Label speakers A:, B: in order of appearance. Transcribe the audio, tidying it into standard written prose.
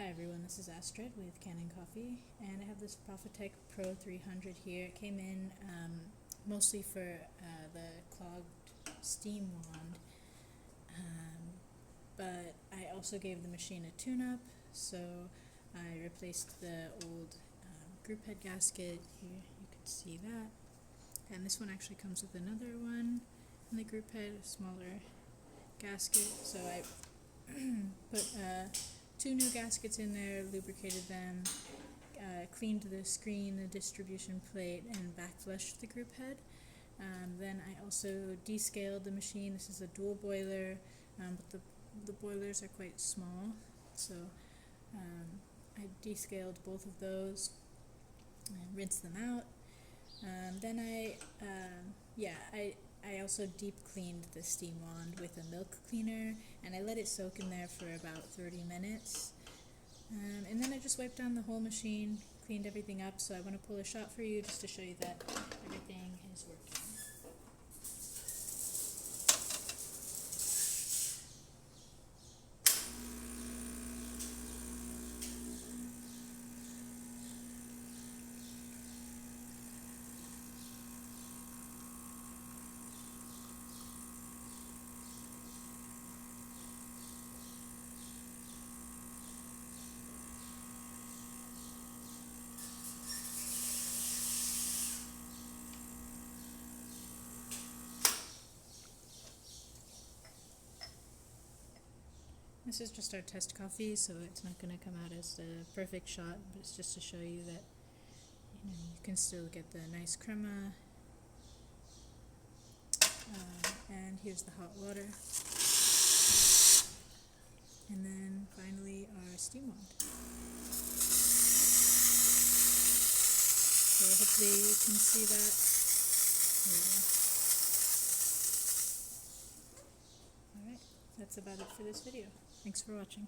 A: Hi everyone, this is Astrid with Kanen Coffee, and I have this Profitec Pro300 here. It came in mostly for the clogged steam wand, but I also gave the machine a tune-up, so I replaced the old group head gasket. Here you can see that, and this one actually comes with another one in the group head, a smaller gasket, so I put two new gaskets in there, lubricated them, cleaned the screen, the distribution plate, and back flushed the group head. Then I also descaled the machine. This is a dual boiler, but the boilers are quite small, so I descaled both of those and rinsed them out. Then I also deep cleaned the steam wand with a milk cleaner, and I let it soak in there for about 30 minutes. And then I just wiped down the whole machine, cleaned everything up, so I want to pull a shot for you just to show you that everything is working. This is just our test coffee, so it's not going to come out as the perfect shot, but it's just to show you that you can still get the nice crema. And here's the hot water. And then finally our steam wand. So hopefully you can see that. There we go. Alright, that's about it for this video. Thanks for watching.